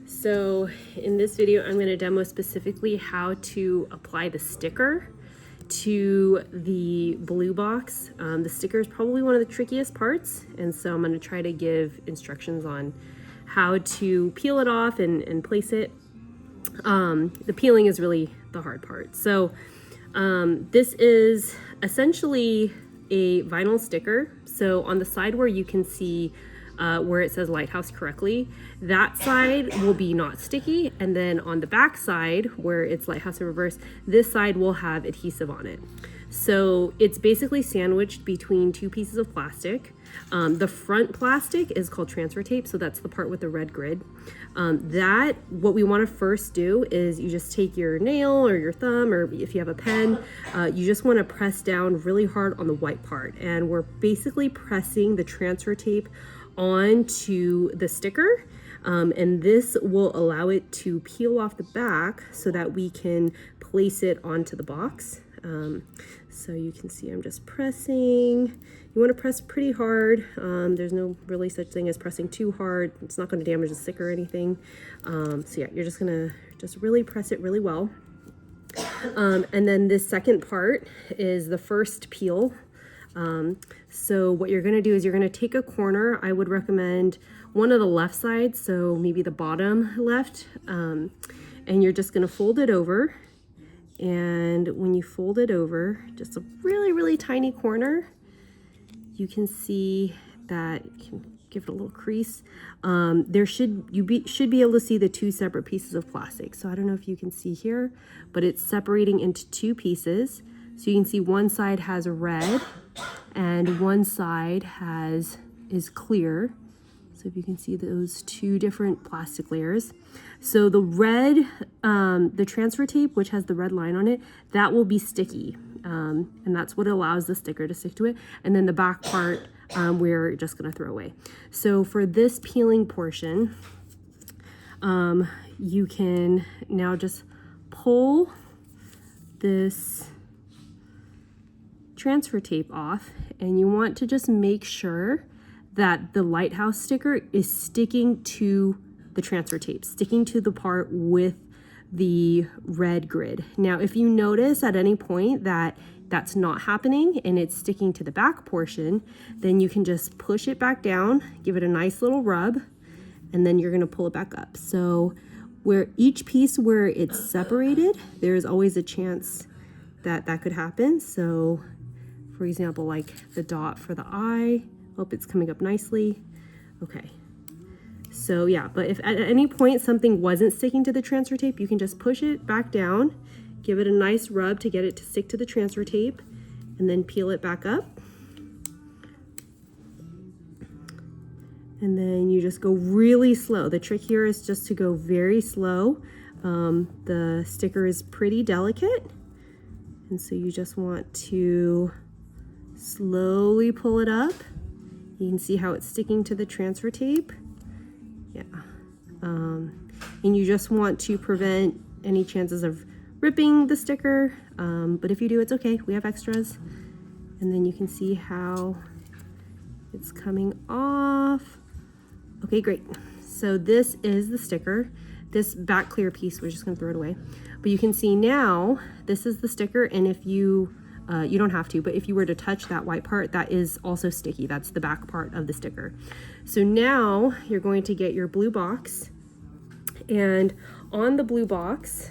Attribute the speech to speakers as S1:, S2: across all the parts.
S1: So in this video, I'm going to demo specifically how to apply the sticker to the blue box. The sticker is probably one of the trickiest parts, and so I'm going to try to give instructions on how to peel it off and place it. The peeling is really the hard part. So this is essentially a vinyl sticker. So on the side where you can see where it says Lighthouse correctly, that side will be not sticky, and then on the back side where it's Lighthouse in reverse, this side will have adhesive on it. So it's basically sandwiched between two pieces of plastic. The front plastic is called transfer tape, so that's the part with the red grid. What we want to first do is you just take your nail or your thumb, or if you have a pen, you just want to press down really hard on the white part, and we're basically pressing the transfer tape onto the sticker, and this will allow it to peel off the back so that we can place it onto the box. So you can see I'm just pressing. You want to press pretty hard. There's no really such thing as pressing too hard. It's not going to damage the sticker or anything. So yeah, you're just gonna really press it really well. And then this second part is the first peel. So what you're going to do is you're going to take a corner. I would recommend one of the left sides, so maybe the bottom left, and you're just going to fold it over. And when you fold it over, just a really tiny corner, you can see that you can give it a little crease. You should be able to see the two separate pieces of plastic. So I don't know if you can see here, but it's separating into two pieces. So you can see one side has red and one side is clear. So if you can see those two different plastic layers. So the red, the transfer tape, which has the red line on it, that will be sticky. And that's what allows the sticker to stick to it. And then the back part, we're just gonna throw away. So for this peeling portion, you can now just pull this transfer tape off, and you want to just make sure that the Lighthouse sticker is sticking to the transfer tape, sticking to the part with the red grid. Now, if you notice at any point that that's not happening and it's sticking to the back portion, then you can just push it back down, give it a nice little rub, and then you're gonna pull it back up. So where each piece where it's separated, there's always a chance that that could happen. So for example, like the dot for the eye, hope it's coming up nicely. Okay. So yeah, but if at any point something wasn't sticking to the transfer tape, you can just push it back down, give it a nice rub to get it to stick to the transfer tape, and then peel it back up. And then you just go really slow. The trick here is just to go very slow. The sticker is pretty delicate, and so you just want to slowly pull it up. You can see how it's sticking to the transfer tape. Yeah. And you just want to prevent any chances of ripping the sticker. But if you do, it's okay. We have extras. And then you can see how it's coming off. Okay, great. So this is the sticker. This back clear piece, we're just gonna throw it away. But you can see now, this is the sticker, and if you don't have to, but if you were to touch that white part, that is also sticky. That's the back part of the sticker. So now you're going to get your blue box, and on the blue box,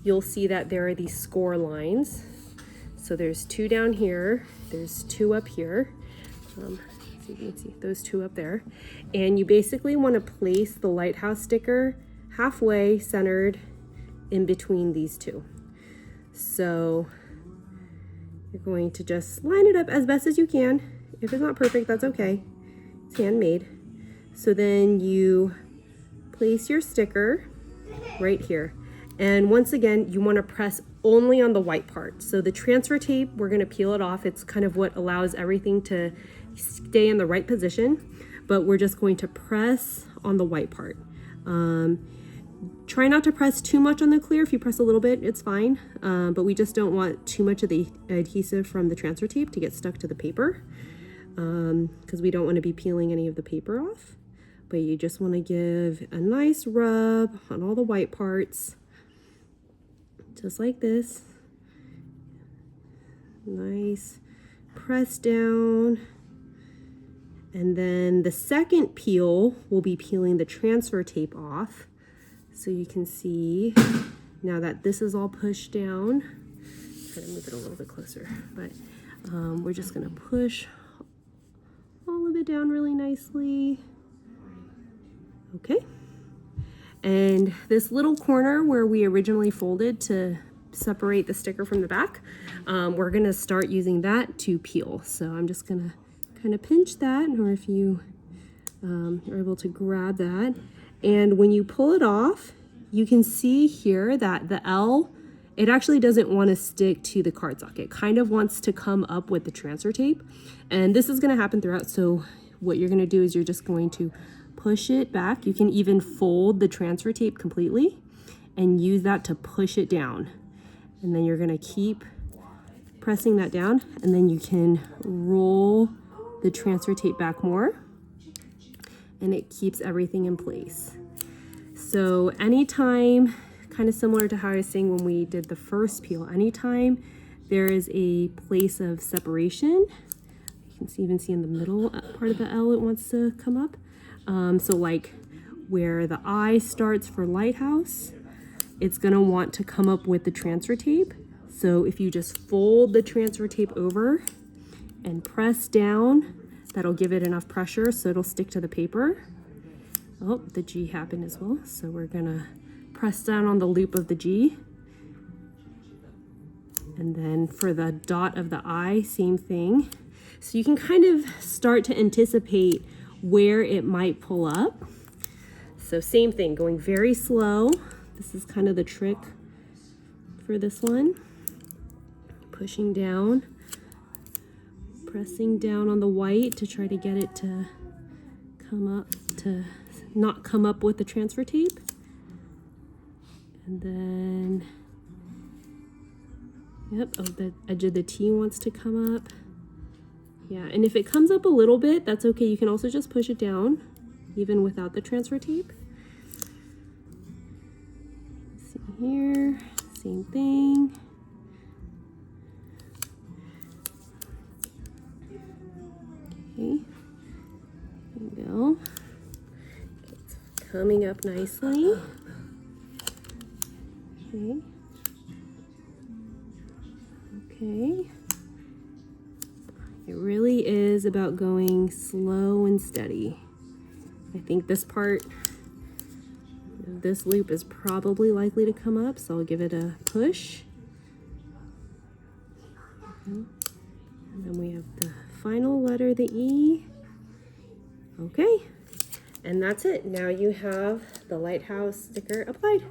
S1: you'll see that there are these score lines. So there's two down here, there's two up here. So you can see those two up there. And you basically want to place the Lighthouse sticker halfway centered in between these two. So you're going to just line it up as best as you can. If it's not perfect, that's okay. It's handmade. So then you place your sticker right here. And once again, you want to press only on the white part. So the transfer tape, we're going to peel it off. It's kind of what allows everything to stay in the right position, but we're just going to press on the white part. Try not to press too much on the clear. If you press a little bit, it's fine. But we just don't want too much of the adhesive from the transfer tape to get stuck to the paper, because we don't want to be peeling any of the paper off. but you just want to give a nice rub on all the white parts, just like this. Nice press down. And then the second peel will be peeling the transfer tape off. So you can see now that this is all pushed down. Try to move it a little bit closer, but we're just gonna push all of it down really nicely. Okay. And this little corner where we originally folded to separate the sticker from the back, we're gonna start using that to peel. So I'm just gonna kind of pinch that, or if you are able to grab that. And when you pull it off, you can see here that the L, it actually doesn't want to stick to the cardstock. It kind of wants to come up with the transfer tape. And this is going to happen throughout. So what you're going to do is you're just going to push it back. You can even fold the transfer tape completely and use that to push it down. And then you're going to keep pressing that down, and then you can roll the transfer tape back more, and it keeps everything in place. So anytime, kind of similar to how I was saying when we did the first peel, anytime there is a place of separation, you can even see in the middle part of the L it wants to come up. So like where the I starts for Lighthouse, it's gonna want to come up with the transfer tape. So if you just fold the transfer tape over and press down, that'll give it enough pressure so it'll stick to the paper. Oh, the G happened as well. So we're gonna press down on the loop of the G. And then for the dot of the I, same thing. So you can kind of start to anticipate where it might pull up. So same thing, going very slow. This is kind of the trick for this one. Pushing down, pressing down on the white to try to get it to come up, to not come up with the transfer tape. And then, yep, oh, the edge of the T wants to come up. Yeah, and if it comes up a little bit, that's okay. You can also just push it down, even without the transfer tape. See here, same thing. Okay, there we go. It's coming up nicely. Okay. Okay. It really is about going slow and steady. I think this part, this loop is probably likely to come up, so I'll give it a push. And then we have the final letter, the E. Okay, and that's it. Now you have the Lighthouse sticker applied.